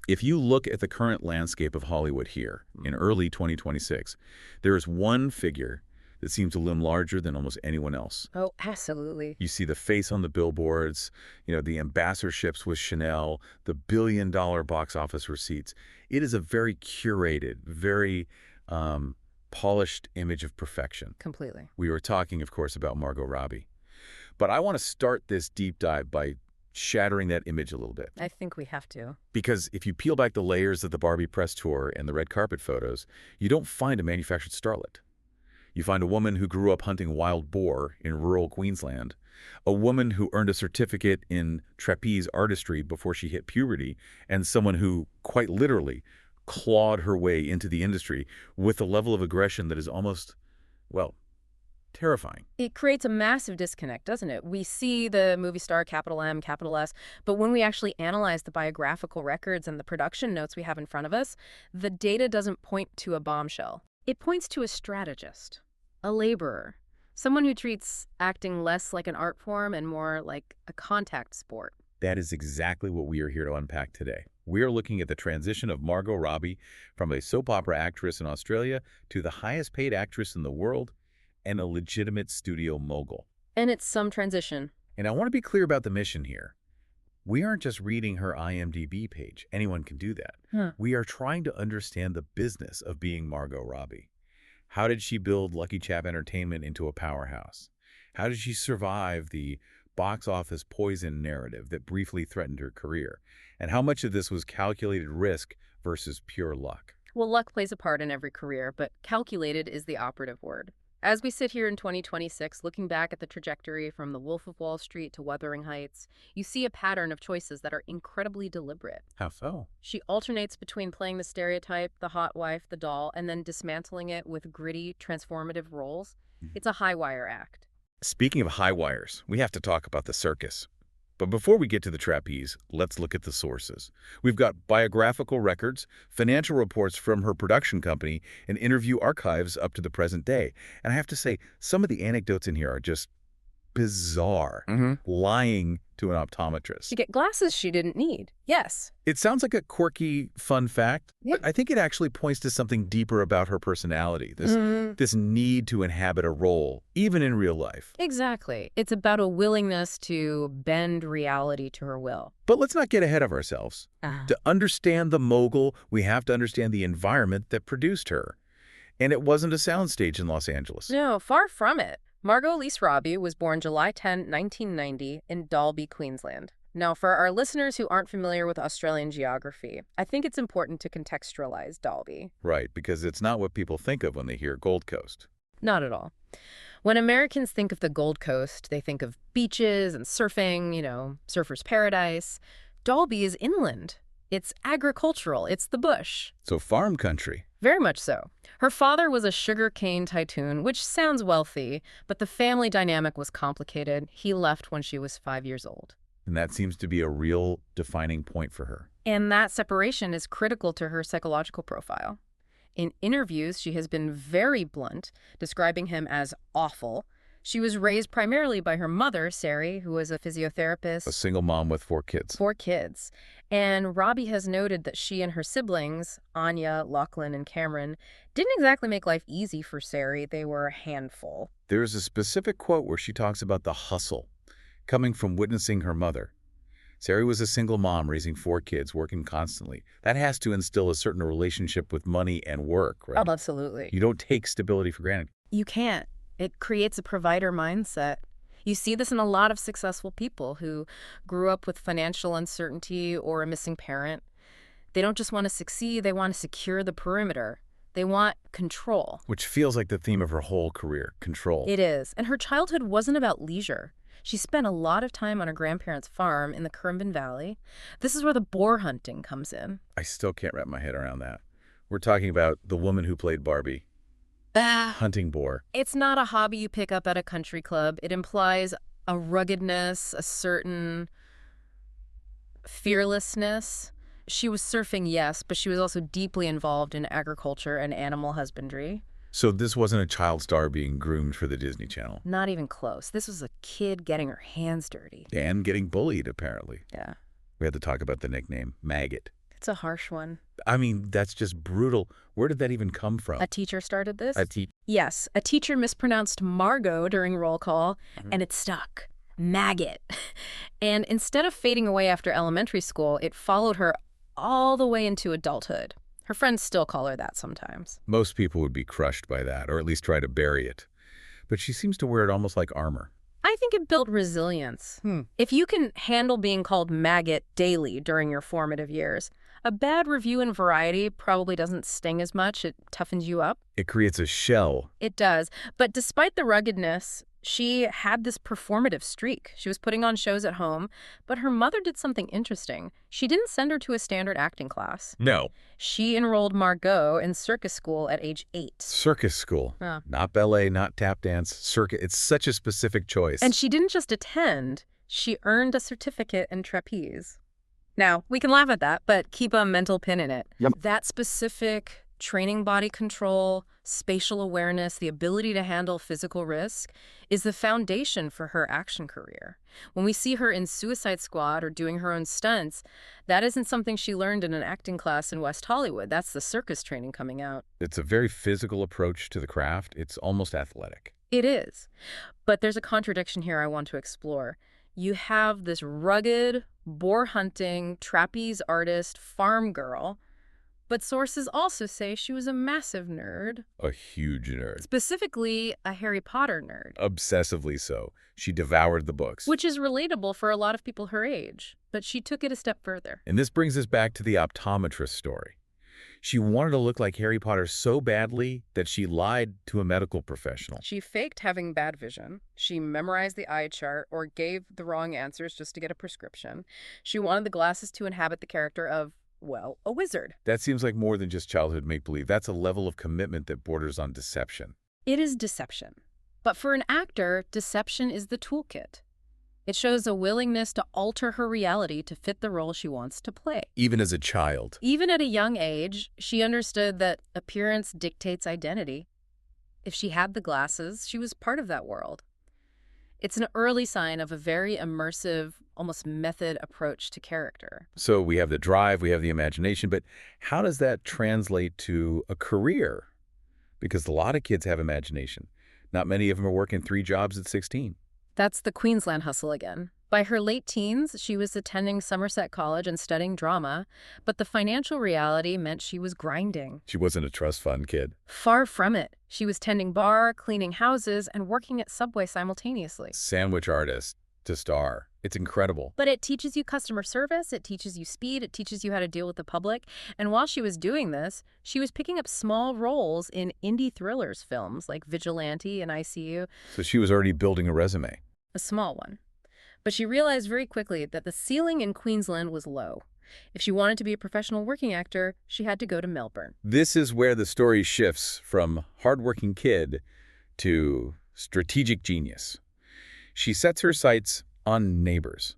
If you look at the current landscape of Hollywood here in early 2026, there is one figure that seems to loom larger than almost anyone else. Oh, absolutely. You see the face on the billboards, the ambassadorships with Chanel, the billion-dollar box office receipts. It is a very curated, very polished image of perfection. Completely. We were talking, of course, about Margot Robbie. But I want to start this deep dive by shattering that image a little bit. I think we have to. Because if you peel back the layers of the Barbie press tour and the red carpet photos, you don't find a manufactured starlet. You find a woman who grew up hunting wild boar in rural Queensland, a woman who earned a certificate in trapeze artistry before she hit puberty, and someone who, quite literally, clawed her way into the industry with a level of aggression that is almost, well, terrifying. It creates a massive disconnect, doesn't it? We see the movie star, capital M, capital S, but when we actually analyze the biographical records and the production notes we have in front of us, the data doesn't point to a bombshell. It points to a strategist, a laborer, someone who treats acting less like an art form and more like a contact sport. That is exactly what we are here to unpack today. We are looking at the transition of Margot Robbie from a soap opera actress in Australia to the highest paid actress in the world and a legitimate studio mogul. And it's some transition. And I want to be clear about the mission here. We aren't just reading her IMDb page. Anyone can do that. We are trying to understand the business of being Margot Robbie. How did she build LuckyChap Entertainment into a powerhouse? How did she survive the box office poison narrative that briefly threatened her career? And how much of this was calculated risk versus pure luck? Well, luck plays a part in every career, but calculated is the operative word. As we sit here in 2026, looking back at the trajectory from The Wolf of Wall Street to Wuthering Heights, you see a pattern of choices that are incredibly deliberate. How so? She alternates between playing the stereotype, the hot wife, the doll, and then dismantling it with gritty, transformative roles. It's a high-wire act. Speaking of high wires, we have to talk about the circus. But before we get to the trapeze, let's look at the sources. We've got biographical records, financial reports from her production company, and interview archives up to the present day. And I have to say, some of the anecdotes in here are just bizarre, lying to an optometrist. To get glasses she didn't need. Yes. It sounds like a quirky, fun fact, but I think it actually points to something deeper about her personality, this need to inhabit a role, even in real life. Exactly. It's about a willingness to bend reality to her will. But let's not get ahead of ourselves. To understand the mogul, we have to understand the environment that produced her. And it wasn't a soundstage in Los Angeles. No, far from it. Margot Elise Robbie was born July 10, 1990 in Dalby, Queensland. Now, for our listeners who aren't familiar with Australian geography, I think it's important to contextualize Dalby. Right, because it's not what people think of when they hear Gold Coast. Not at all. When Americans think of the Gold Coast, they think of beaches and surfing, surfer's paradise. Dalby is inland. It's agricultural. It's the bush. So farm country. Very much so. Her father was a sugarcane tycoon, which sounds wealthy, but the family dynamic was complicated. He left when she was 5 years old. And that seems to be a real defining point for her. And that separation is critical to her psychological profile. In interviews, she has been very blunt, describing him as awful. She was raised primarily by her mother, Sari, who was a physiotherapist. A single mom with 4 kids. 4 kids. And Robbie has noted that she and her siblings, Anya, Lachlan, and Cameron, didn't exactly make life easy for Sari. They were a handful. There's a specific quote where she talks about the hustle coming from witnessing her mother. Sari was a single mom raising 4 kids, working constantly. That has to instill a certain relationship with money and work, right? Oh, absolutely. You don't take stability for granted. You can't. It creates a provider mindset. You see this in a lot of successful people who grew up with financial uncertainty or a missing parent. They don't just want to succeed, they want to secure the perimeter. They want control. Which feels like the theme of her whole career, control. It is. And her childhood wasn't about leisure. She spent a lot of time on her grandparents' farm in the Currumbin Valley. This is where the boar hunting comes in. I still can't wrap my head around that. We're talking about the woman who played Barbie. Hunting boar. It's not a hobby you pick up at a country club. It implies a ruggedness, a certain fearlessness. She was surfing, yes, but she was also deeply involved in agriculture and animal husbandry. So this wasn't a child star being groomed for the Disney Channel. Not even close. This was a kid getting her hands dirty. And getting bullied, apparently. Yeah. We had to talk about the nickname, Maggot. It's a harsh one. I mean, that's just brutal. Where did that even come from? A teacher started this? A teacher? Yes, a teacher mispronounced Margot during roll call, and it stuck. Maggot. And instead of fading away after elementary school, it followed her all the way into adulthood. Her friends still call her that sometimes. Most people would be crushed by that, or at least try to bury it. But she seems to wear it almost like armor. I think it built resilience. If you can handle being called maggot daily during your formative years, a bad review in Variety probably doesn't sting as much. It toughens you up. It creates a shell. It does. But despite the ruggedness, she had this performative streak. She was putting on shows at home, but her mother did something interesting. She didn't send her to a standard acting class. No. She enrolled Margot in circus school at age 8. Circus school. Not ballet, not tap dance, circus. It's such a specific choice. And she didn't just attend. She earned a certificate in trapeze. Now, we can laugh at that, but keep a mental pin in it. Yep. That specific training body control, spatial awareness, the ability to handle physical risk is the foundation for her action career. When we see her in Suicide Squad or doing her own stunts, that isn't something she learned in an acting class in West Hollywood. That's the circus training coming out. It's a very physical approach to the craft. It's almost athletic. It is. But there's a contradiction here I want to explore. You have this rugged, boar-hunting, trapeze artist, farm girl, but sources also say she was a massive nerd. A huge nerd. Specifically, a Harry Potter nerd. Obsessively so. She devoured the books. Which is relatable for a lot of people her age, but she took it a step further. And this brings us back to the optometrist story. She wanted to look like Harry Potter so badly that she lied to a medical professional. She faked having bad vision. She memorized the eye chart or gave the wrong answers just to get a prescription. She wanted the glasses to inhabit the character of, well, a wizard. That seems like more than just childhood make-believe. That's a level of commitment that borders on deception. It is deception. But for an actor, deception is the toolkit. It shows a willingness to alter her reality to fit the role she wants to play. Even as a child. Even at a young age, she understood that appearance dictates identity. If she had the glasses, she was part of that world. It's an early sign of a very immersive, almost method approach to character. So we have the drive, we have the imagination, but how does that translate to a career? Because a lot of kids have imagination. Not many of them are working 3 jobs at 16. That's the Queensland hustle again. By her late teens, she was attending Somerset College and studying drama, but the financial reality meant she was grinding. She wasn't a trust fund kid. Far from it. She was tending bar, cleaning houses, and working at Subway simultaneously. Sandwich artist to star. It's incredible. But it teaches you customer service, it teaches you speed, it teaches you how to deal with the public. And while she was doing this, she was picking up small roles in indie thrillers films like Vigilante and ICU. So she was already building a resume. A small one. But she realized very quickly that the ceiling in Queensland was low. If she wanted to be a professional working actor, she had to go to Melbourne. This is where the story shifts from hardworking kid to strategic genius. She sets her sights on Neighbours.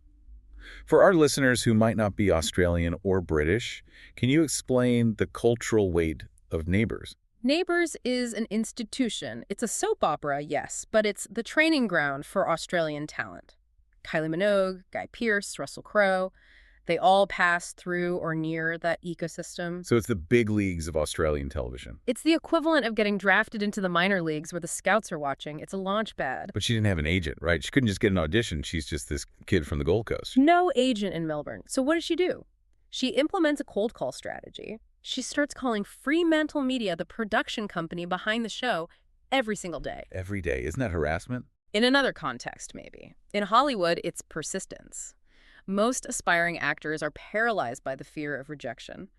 For our listeners who might not be Australian or British, can you explain the cultural weight of Neighbours? Neighbours is an institution. It's a soap opera, yes, but it's the training ground for Australian talent. Kylie Minogue, Guy Pearce, Russell Crowe, they all pass through or near that ecosystem. So it's the big leagues of Australian television. It's the equivalent of getting drafted into the minor leagues where the scouts are watching. It's a launch pad. But she didn't have an agent, right? She couldn't just get an audition. She's just this kid from the Gold Coast. No agent in Melbourne. So what does she do? She implements a cold call strategy. She starts calling Fremantle Media, the production company behind the show, every single day. Every day. Isn't that harassment? In another context, maybe. In Hollywood, it's persistence. Most aspiring actors are paralyzed by the fear of rejection.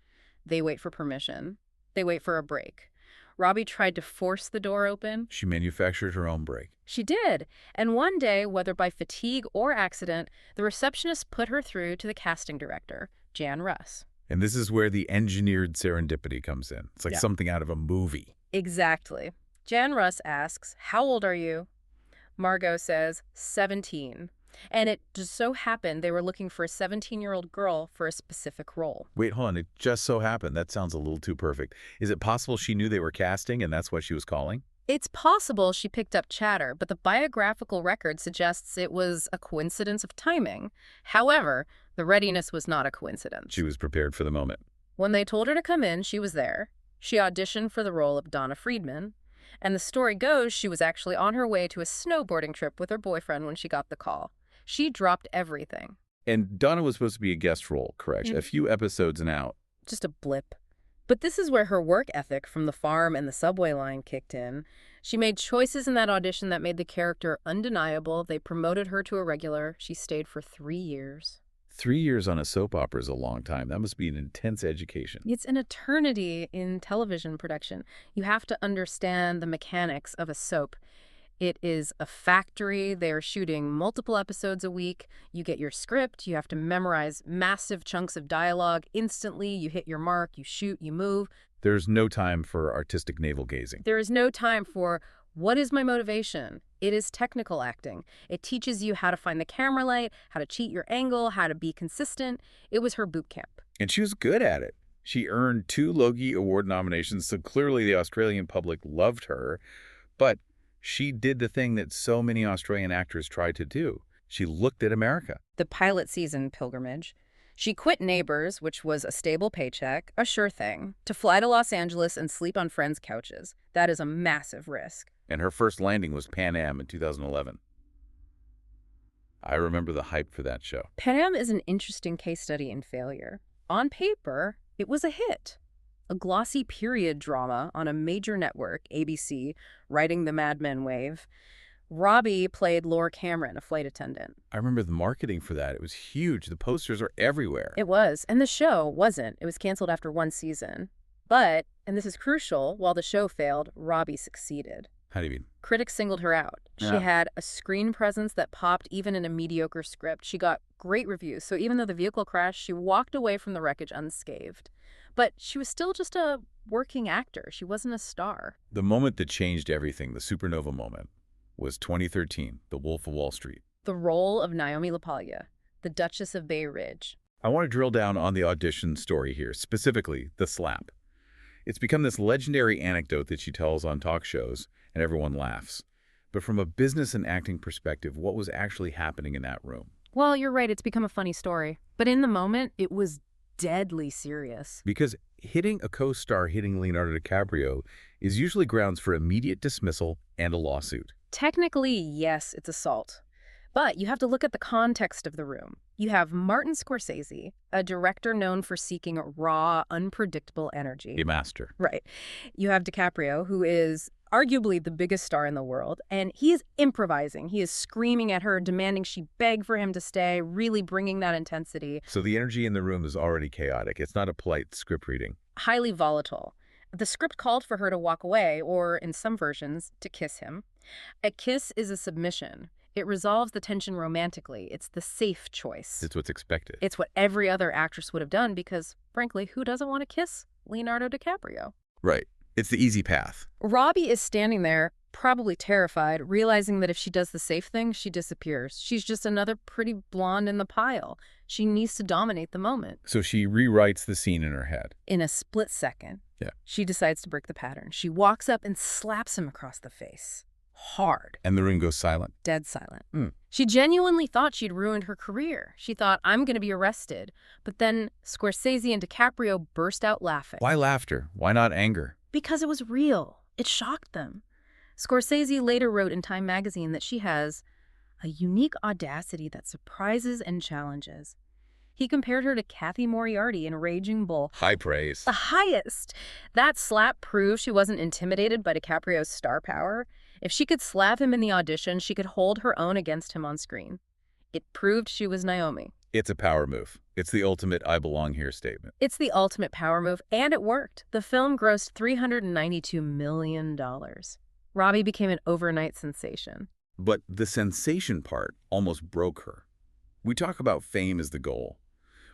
They wait for permission. They wait for a break. Robbie tried to force the door open. She manufactured her own break. She did. And one day, whether by fatigue or accident, the receptionist put her through to the casting director, Jan Russ. And this is where the engineered serendipity comes in. It's like something out of a movie. Exactly. Jan Russ asks, "How old are you?" Margot says, 17. And it just so happened they were looking for a 17-year-old girl for a specific role. Wait, hold on. It just so happened. That sounds a little too perfect. Is it possible she knew they were casting and that's why she was calling? It's possible she picked up chatter, but the biographical record suggests it was a coincidence of timing. However, the readiness was not a coincidence. She was prepared for the moment. When they told her to come in, she was there. She auditioned for the role of Donna Friedman, and the story goes she was actually on her way to a snowboarding trip with her boyfriend when she got the call. She dropped everything. And Donna was supposed to be a guest role, correct? A few episodes and out. Just a blip. But this is where her work ethic from the farm and the subway line kicked in. She made choices in that audition that made the character undeniable. They promoted her to a regular. She stayed for 3 years. 3 years on a soap opera is a long time. That must be an intense education. It's an eternity in television production. You have to understand the mechanics of a soap. It is a factory. They're shooting multiple episodes a week. You get your script. You have to memorize massive chunks of dialogue instantly. You hit your mark. You shoot. You move. There's no time for artistic navel-gazing. There is no time for, what is my motivation? It is technical acting. It teaches you how to find the camera light, how to cheat your angle, how to be consistent. It was her boot camp. And she was good at it. She earned 2 Logie Award nominations, so clearly the Australian public loved her. But she did the thing that so many Australian actors tried to do. She looked at America. The pilot season pilgrimage. She quit Neighbours, which was a stable paycheck, a sure thing, to fly to Los Angeles and sleep on friends' couches. That is a massive risk. And her first landing was Pan Am in 2011. I remember the hype for that show. Pan Am is an interesting case study in failure. On paper, it was a hit. A glossy period drama on a major network, ABC, riding the Mad Men wave. Robbie played Laura Cameron, a flight attendant. I remember the marketing for that. It was huge. The posters are everywhere. It was, and the show wasn't. It was canceled after 1 season. But, and this is crucial, while the show failed, Robbie succeeded. How do you mean? Critics singled her out. She had a screen presence that popped even in a mediocre script. She got great reviews, so even though the vehicle crashed, she walked away from the wreckage unscathed. But she was still just a working actor. She wasn't a star. The moment that changed everything, the supernova moment, was 2013, The Wolf of Wall Street. The role of Naomi LaPaglia, the Duchess of Bay Ridge. I want to drill down on the audition story here, specifically the slap. It's become this legendary anecdote that she tells on talk shows, and everyone laughs. But from a business and acting perspective, what was actually happening in that room? Well, you're right. It's become a funny story. But in the moment, it was deadly serious. Because hitting a co-star hitting Leonardo DiCaprio is usually grounds for immediate dismissal and a lawsuit. Technically, yes, it's assault. But you have to look at the context of the room. You have Martin Scorsese, a director known for seeking raw, unpredictable energy. A master. Right. You have DiCaprio, who is arguably the biggest star in the world, and he is improvising. He is screaming at her, demanding she beg for him to stay, really bringing that intensity. So the energy in the room is already chaotic. It's not a polite script reading. Highly volatile. The script called for her to walk away, or in some versions, to kiss him. A kiss is a submission. It resolves the tension romantically. It's the safe choice. It's what's expected. It's what every other actress would have done because, frankly, who doesn't want to kiss Leonardo DiCaprio? Right. It's the easy path. Robbie is standing there, probably terrified, realizing that if she does the safe thing, she disappears. She's just another pretty blonde in the pile. She needs to dominate the moment. So she rewrites the scene in her head. In a split second, Yeah. She decides to break the pattern. She walks up and slaps him across the face. Hard. And the room goes silent. Dead silent. She genuinely thought she'd ruined her career. She thought, I'm going to be arrested. But then Scorsese and DiCaprio burst out laughing. Why laughter? Why not anger? Because it was real. It shocked them. Scorsese later wrote in Time magazine that she has a unique audacity that surprises and challenges. He compared her to Kathy Moriarty in Raging Bull. High praise. The highest. That slap proved she wasn't intimidated by DiCaprio's star power. If she could slap him in the audition, she could hold her own against him on screen. It proved she was Naomi. It's a power move. It's the ultimate I belong here statement. It's the ultimate power move, and it worked. The film grossed $392 million. Robbie became an overnight sensation. But the sensation part almost broke her. We talk about fame as the goal,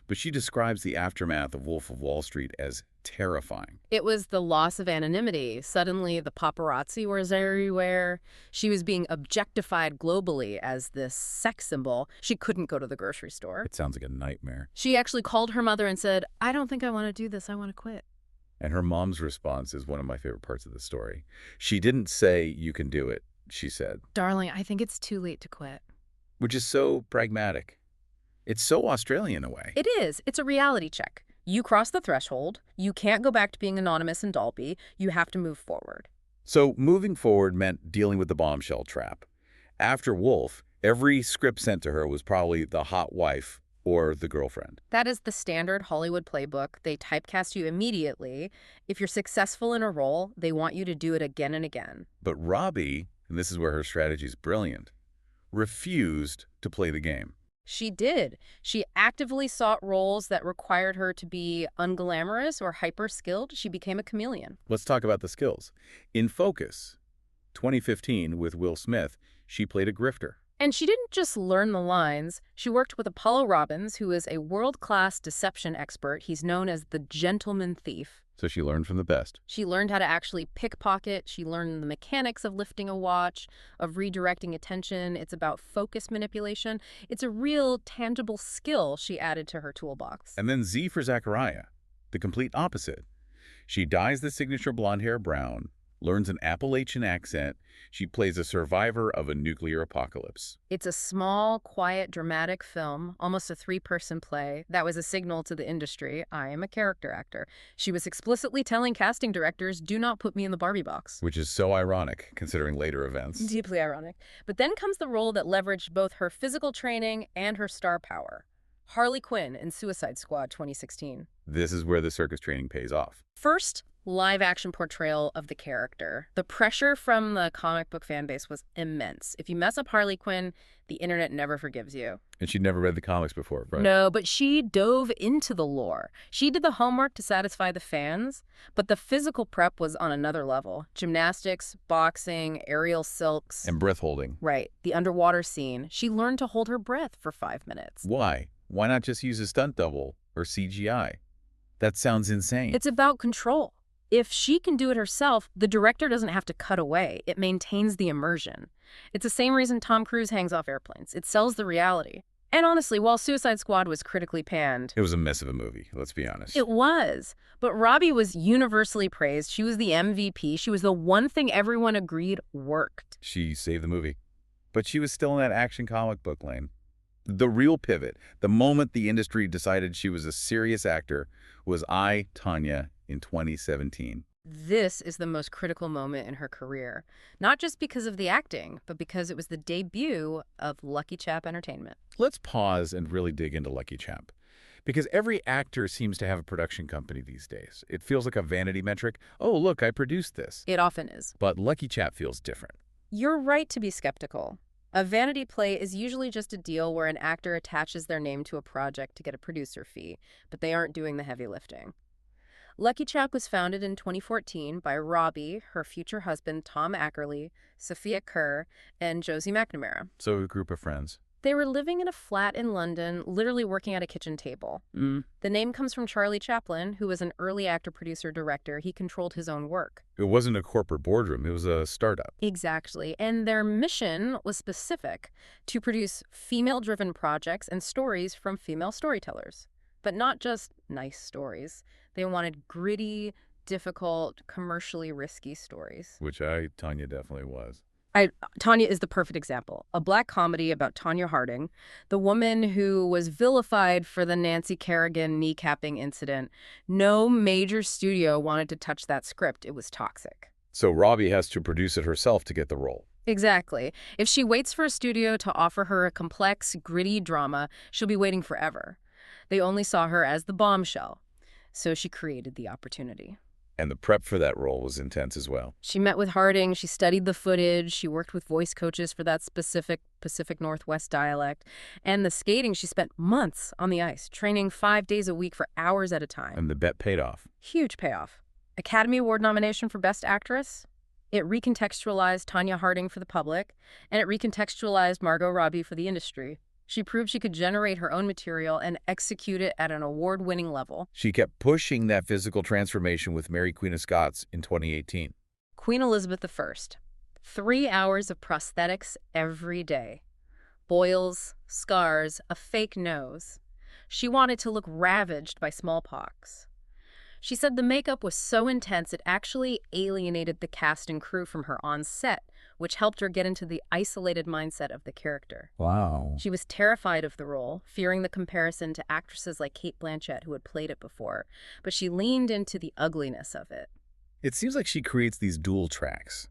but she describes the aftermath of Wolf of Wall Street as terrifying. It was the loss of anonymity. Suddenly, the paparazzi were everywhere. She was being objectified globally as this sex symbol. She couldn't go to the grocery store. It sounds like a nightmare. She actually called her mother and said, I don't think I want to do this. I want to quit. And her mom's response is one of my favorite parts of the story. She didn't say, you can do it, she said. Darling, I think it's too late to quit. Which is so pragmatic. It's so Australian in a way. It is. It's a reality check. You cross the threshold. You can't go back to being anonymous in Dalby. You have to move forward. So moving forward meant dealing with the bombshell trap. After Wolf, every script sent to her was probably the hot wife or the girlfriend. That is the standard Hollywood playbook. They typecast you immediately. If you're successful in a role, they want you to do it again and again. But Robbie, and this is where her strategy is brilliant, refused to play the game. She did. She actively sought roles that required her to be unglamorous or hyper-skilled. She became a chameleon. Let's talk about the skills. In Focus, 2015, with Will Smith, she played a grifter. And she didn't just learn the lines. She worked with Apollo Robbins, who is a world-class deception expert. He's known as the gentleman thief. So she learned from the best. She learned how to actually pickpocket. She learned the mechanics of lifting a watch, of redirecting attention. It's about focus manipulation. It's a real, tangible skill she added to her toolbox. And then Z for Zachariah, the complete opposite. She dyes the signature blonde hair brown, learns an Appalachian accent. She plays a survivor of a nuclear apocalypse. It's a small, quiet, dramatic film, almost a three-person play. That was a signal to the industry. I am a character actor. She was explicitly telling casting directors, do not put me in the Barbie box. Which is so ironic, considering later events. Deeply ironic. But then comes the role that leveraged both her physical training and her star power. Harley Quinn in Suicide Squad 2016. This is where the circus training pays off. First, live-action portrayal of the character. The pressure from the comic book fan base was immense. If you mess up Harley Quinn, the internet never forgives you. And she'd never read the comics before, right? No, but she dove into the lore. She did the homework to satisfy the fans, but the physical prep was on another level. Gymnastics, boxing, aerial silks. And breath holding. Right. The underwater scene. She learned to hold her breath for 5 minutes. Why? Why not just use a stunt double or CGI? That sounds insane. It's about control. If she can do it herself, the director doesn't have to cut away. It maintains the immersion. It's the same reason Tom Cruise hangs off airplanes. It sells the reality. And honestly, while Suicide Squad was critically panned, It was a mess of a movie, let's be honest. it was. But Robbie was universally praised. She was the MVP. She was the one thing everyone agreed worked. She saved the movie. But she was still in that action comic book lane. The real pivot, the moment the industry decided she was a serious actor, was I, Tonya, in 2017. This is the most critical moment in her career. Not just because of the acting, but because it was the debut of LuckyChap Entertainment. Let's pause and really dig into LuckyChap. Because every actor seems to have a production company these days. It feels like a vanity metric. Oh, look, I produced this. It often is. But LuckyChap feels different. You're right to be skeptical. A vanity play is usually just a deal where an actor attaches their name to a project to get a producer fee, but they aren't doing the heavy lifting. LuckyChap was founded in 2014 by Robbie, her future husband Tom Ackerley, Sophia Kerr, and Josie McNamara. So a group of friends. They were living in a flat in London, literally working at a kitchen table. The name comes from Charlie Chaplin, who was an early actor, producer, director. He controlled his own work. It wasn't a corporate boardroom. It was a startup. Exactly. And their mission was specific, to produce female-driven projects and stories from female storytellers. But not just nice stories. They wanted gritty, difficult, commercially risky stories. Which Tonya definitely was. Tonya is the perfect example. A black comedy about Tonya Harding, the woman who was vilified for the Nancy Kerrigan kneecapping incident. No major studio wanted to touch that script. It was toxic. So Robbie has to produce it herself to get the role. Exactly. If she waits for a studio to offer her a complex, gritty drama, she'll be waiting forever. They only saw her as the bombshell. So she created the opportunity. And the prep for that role was intense as well. She met with Harding, she studied the footage, she worked with voice coaches for that specific Pacific Northwest dialect. And the skating, she spent months on the ice, training 5 days a week for hours at a time. And the bet paid off. Huge payoff. Academy Award nomination for Best Actress. It recontextualized Tonya Harding for the public, and it recontextualized Margot Robbie for the industry. She proved she could generate her own material and execute it at an award-winning level. She kept pushing that physical transformation with Mary Queen of Scots in 2018. Queen Elizabeth I. 3 hours of prosthetics every day. Boils, scars, a fake nose. She wanted to look ravaged by smallpox. She said the makeup was so intense it actually alienated the cast and crew from her on set, which helped her get into the isolated mindset of the character. Wow. She was terrified of the role, fearing the comparison to actresses like Cate Blanchett who had played it before, but she leaned into the ugliness of it. It seems like she creates these dual tracks,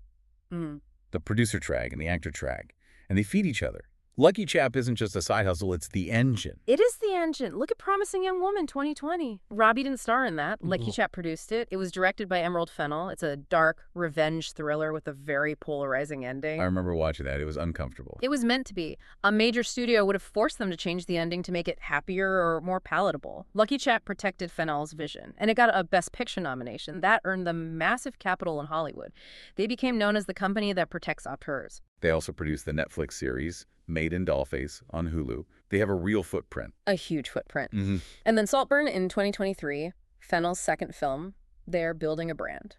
the producer track and the actor track, and they feed each other. LuckyChap isn't just a side hustle, it's the engine. It is the engine. Look at Promising Young Woman 2020. Robbie didn't star in that. LuckyChap produced it. It was directed by Emerald Fennell. It's a dark revenge thriller with a very polarizing ending. I remember watching that. It was uncomfortable. It was meant to be. A major studio would have forced them to change the ending to make it happier or more palatable. LuckyChap protected Fennell's vision, and it got a Best Picture nomination. That earned them massive capital in Hollywood. They became known as the company that protects auteurs. They also produced the Netflix series Made in Dollface on Hulu. They have a real footprint. A huge footprint. And then Saltburn in 2023, Fennell's second film, they're building a brand.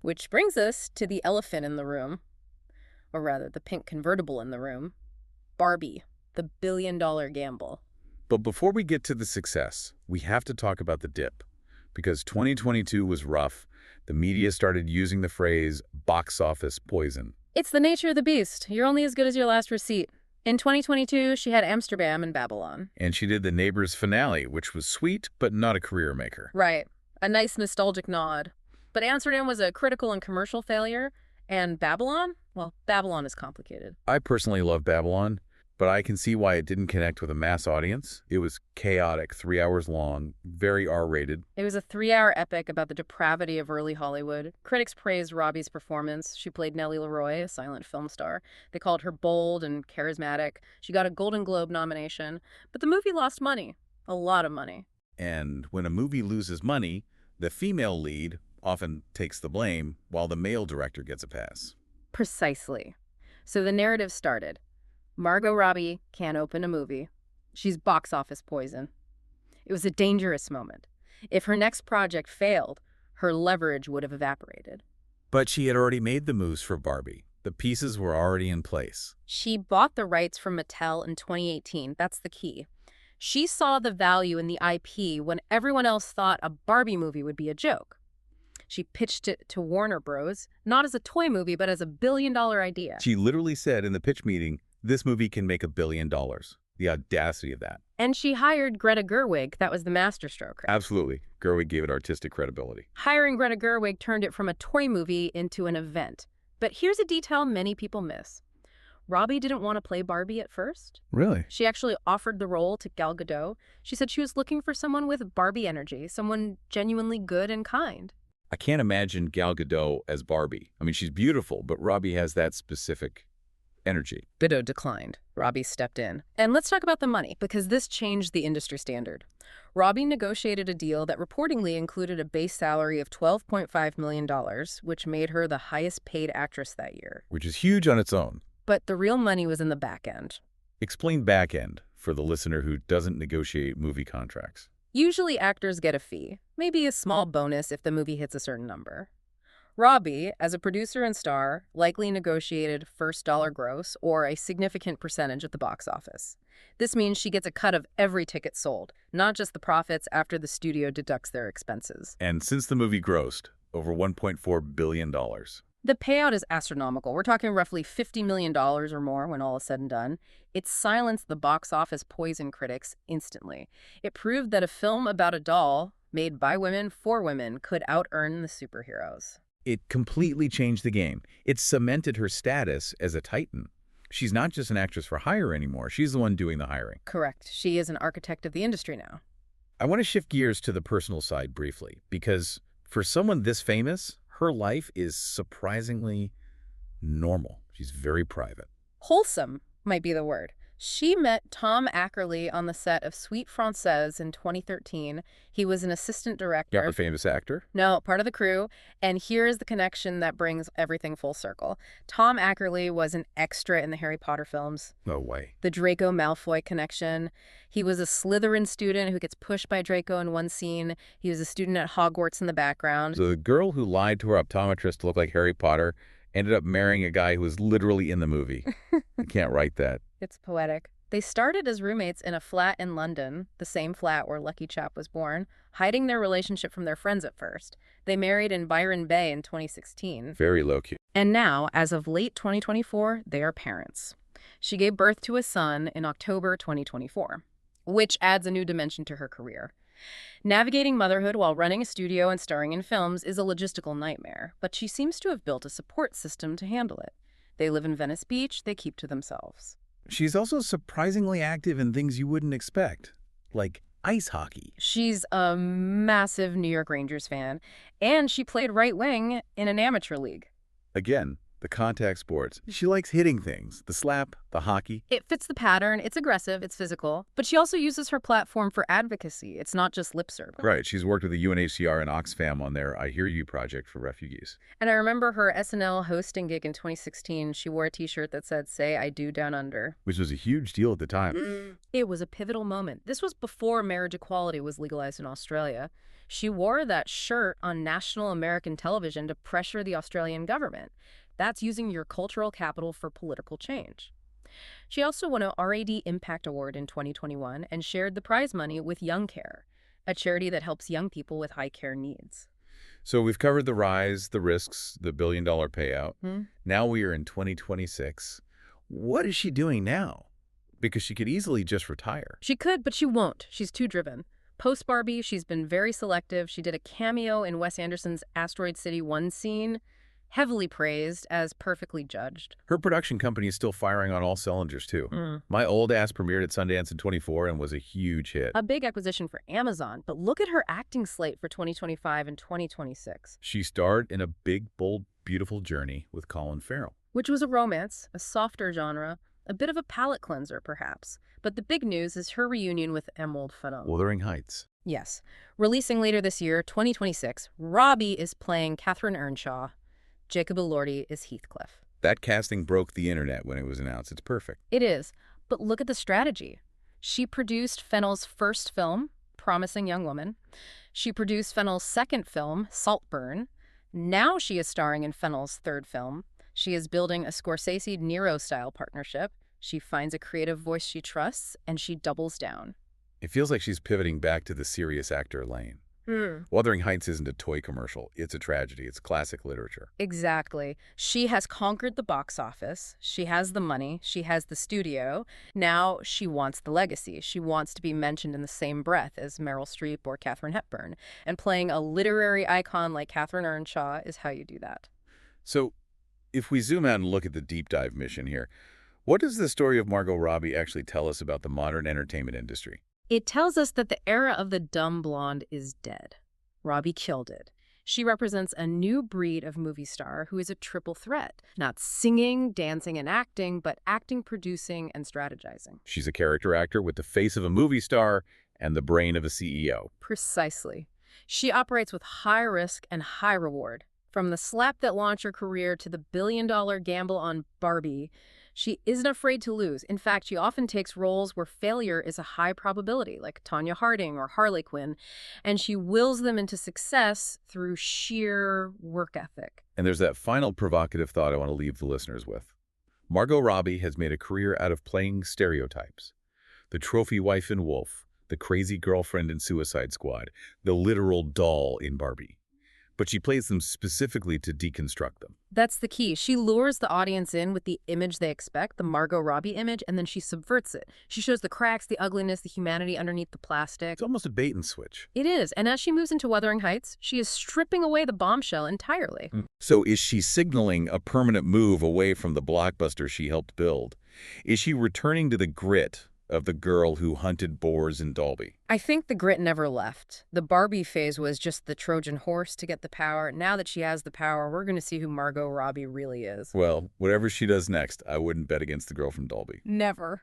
Which brings us to the elephant in the room, or rather the pink convertible in the room, Barbie, the billion-dollar gamble. But before we get to the success, we have to talk about the dip. Because 2022 was rough, the media started using the phrase box office poison. It's the nature of the beast. You're only as good as your last receipt. In 2022, she had Amsterdam and Babylon. And she did the Neighbours finale, which was sweet, but not a career maker. Right. A nice nostalgic nod. But Amsterdam was a critical and commercial failure. And Babylon? Well, Babylon is complicated. I personally love Babylon, but I can see why it didn't connect with a mass audience. It was chaotic, 3 hours long, very R-rated. It was a 3-hour epic about the depravity of early Hollywood. Critics praised Robbie's performance. She played Nellie Leroy, a silent film star. They called her bold and charismatic. She got a Golden Globe nomination. But the movie lost money. A lot of money. And when a movie loses money, the female lead often takes the blame, while the male director gets a pass. Precisely. So the narrative started. Margot Robbie can't open a movie. She's box office poison. It was a dangerous moment. If her next project failed, her leverage would have evaporated. But she had already made the moves for Barbie. The pieces were already in place. She bought the rights from Mattel in 2018. That's the key. She saw the value in the IP when everyone else thought a Barbie movie would be a joke. She pitched it to Warner Bros., not as a toy movie, but as a billion-dollar idea. She literally said in the pitch meeting, this movie can make $1 billion. The audacity of that. And she hired Greta Gerwig. That was the masterstroke. Right? Absolutely. Gerwig gave it artistic credibility. Hiring Greta Gerwig turned it from a toy movie into an event. But here's a detail many people miss. Robbie didn't want to play Barbie at first. Really? She actually offered the role to Gal Gadot. She said she was looking for someone with Barbie energy, someone genuinely good and kind. I can't imagine Gal Gadot as Barbie. I mean, she's beautiful, but Robbie has that specific energy. Gadot declined. Robbie stepped in. And let's talk about the money, because this changed the industry standard. Robbie negotiated a deal that reportedly included a base salary of $12.5 million, which made her the highest paid actress that year. Which is huge on its own. But the real money was in the back end. Explain back end for the listener who doesn't negotiate movie contracts. Usually actors get a fee, maybe a small bonus if the movie hits a certain number. Robbie, as a producer and star, likely negotiated first dollar gross or a significant percentage at the box office. This means she gets a cut of every ticket sold, not just the profits after the studio deducts their expenses. And since the movie grossed over $1.4 billion. The payout is astronomical. We're talking roughly $50 million or more when all is said and done. It silenced the box office poison critics instantly. It proved that a film about a doll made by women for women could out-earn the superheroes. It completely changed the game. It cemented her status as a titan. She's not just an actress for hire anymore. She's the one doing the hiring. Correct. She is an architect of the industry now. I want to shift gears to the personal side briefly, because for someone this famous, her life is surprisingly normal. She's very private. Wholesome might be the word. She met Tom Ackerley on the set of Sweet Française in 2013. He was an assistant director. Yeah, the famous actor? No, part of the crew. And here's the connection that brings everything full circle. Tom Ackerley was an extra in the Harry Potter films. No way. The Draco Malfoy connection. He was a Slytherin student who gets pushed by Draco in one scene. He was a student at Hogwarts in the background. So the girl who lied to her optometrist to look like Harry Potter ended up marrying a guy who was literally in the movie. You can't write that. It's poetic. They started as roommates in a flat in London, the same flat where LuckyChap was born, hiding their relationship from their friends at first. They married in Byron Bay in 2016. Very low-key. And now, as of late 2024, they are parents. She gave birth to a son in October 2024, which adds a new dimension to her career. Navigating motherhood while running a studio and starring in films is a logistical nightmare, but she seems to have built a support system to handle it. They live in Venice Beach, they keep to themselves. She's also surprisingly active in things you wouldn't expect, like ice hockey. She's a massive New York Rangers fan, and she played right wing in an amateur league. Again, the contact sports. She likes hitting things, the slap, the hockey. It fits the pattern, it's aggressive, it's physical, but she also uses her platform for advocacy. It's not just lip service. Right, she's worked with the UNHCR and Oxfam on their I Hear You project for refugees. And I remember her SNL hosting gig in 2016. She wore a t-shirt that said, "Say I do down under." Which was a huge deal at the time. It was a pivotal moment. This was before marriage equality was legalized in Australia. She wore that shirt on national American television to pressure the Australian government. That's using your cultural capital for political change. She also won a RAD Impact Award in 2021 and shared the prize money with Young Care, a charity that helps young people with high care needs. So we've covered the rise, the risks, the billion-dollar payout. Now we are in 2026. What is she doing now? Because she could easily just retire. She could, but she won't. She's too driven. Post-Barbie, she's been very selective. She did a cameo in Wes Anderson's Asteroid City 1 scene, heavily praised as perfectly judged. Her production company is still firing on all cylinders, too. My Old Ass premiered at Sundance in '24 and was a huge hit. A big acquisition for Amazon, but look at her acting slate for 2025 and 2026. She starred in A Big, Bold, Beautiful Journey with Colin Farrell, which was a romance, a softer genre, a bit of a palate cleanser, perhaps. But the big news is her reunion with Emerald Fennell. Wuthering Heights. Yes. Releasing later this year, 2026, Robbie is playing Catherine Earnshaw. Jacob Elordi is Heathcliff. That casting broke the internet when it was announced. It's perfect. It is. But look at the strategy. She produced Fennell's first film, Promising Young Woman. She produced Fennell's second film, Saltburn. Now she is starring in Fennell's third film. She is building a Scorsese-Nero-style partnership. She finds a creative voice she trusts, and she doubles down. It feels like she's pivoting back to the serious actor lane. Wuthering Heights isn't a toy commercial. It's a tragedy. It's classic literature. Exactly. She has conquered the box office. She has the money. She has the studio. Now she wants the legacy. She wants to be mentioned in the same breath as Meryl Streep or Katharine Hepburn. And playing a literary icon like Catherine Earnshaw is how you do that. So, if we zoom out and look at the deep dive mission here, what does the story of Margot Robbie actually tell us about the modern entertainment industry? It tells us that the era of the dumb blonde is dead. Robbie killed it. She represents a new breed of movie star who is a triple threat. Not singing, dancing, and acting, but acting, producing, and strategizing. She's a character actor with the face of a movie star and the brain of a CEO. Precisely. She operates with high risk and high reward. From the slap that launched her career to the billion-dollar gamble on Barbie, she isn't afraid to lose. In fact, she often takes roles where failure is a high probability, like Tonya Harding or Harley Quinn, and she wills them into success through sheer work ethic. And there's that final provocative thought I want to leave the listeners with. Margot Robbie has made a career out of playing stereotypes. The trophy wife in Wolf, the crazy girlfriend in Suicide Squad, the literal doll in Barbie. But she plays them specifically to deconstruct them. That's the key. She lures the audience in with the image they expect, the Margot Robbie image, and then she subverts it. She shows the cracks, the ugliness, the humanity underneath the plastic. It's almost a bait and switch. It is. And as she moves into Wuthering Heights, she is stripping away the bombshell entirely. So is she signaling a permanent move away from the blockbuster she helped build? Is she returning to the grit of the girl who hunted boars in Dalby? I think the grit never left. The Barbie phase was just the Trojan horse to get the power. Now that she has the power, we're going to see who Margot Robbie really is. Well, whatever she does next, I wouldn't bet against the girl from Dalby. Never.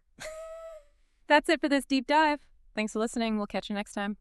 That's it for this deep dive. Thanks for listening. We'll catch you next time.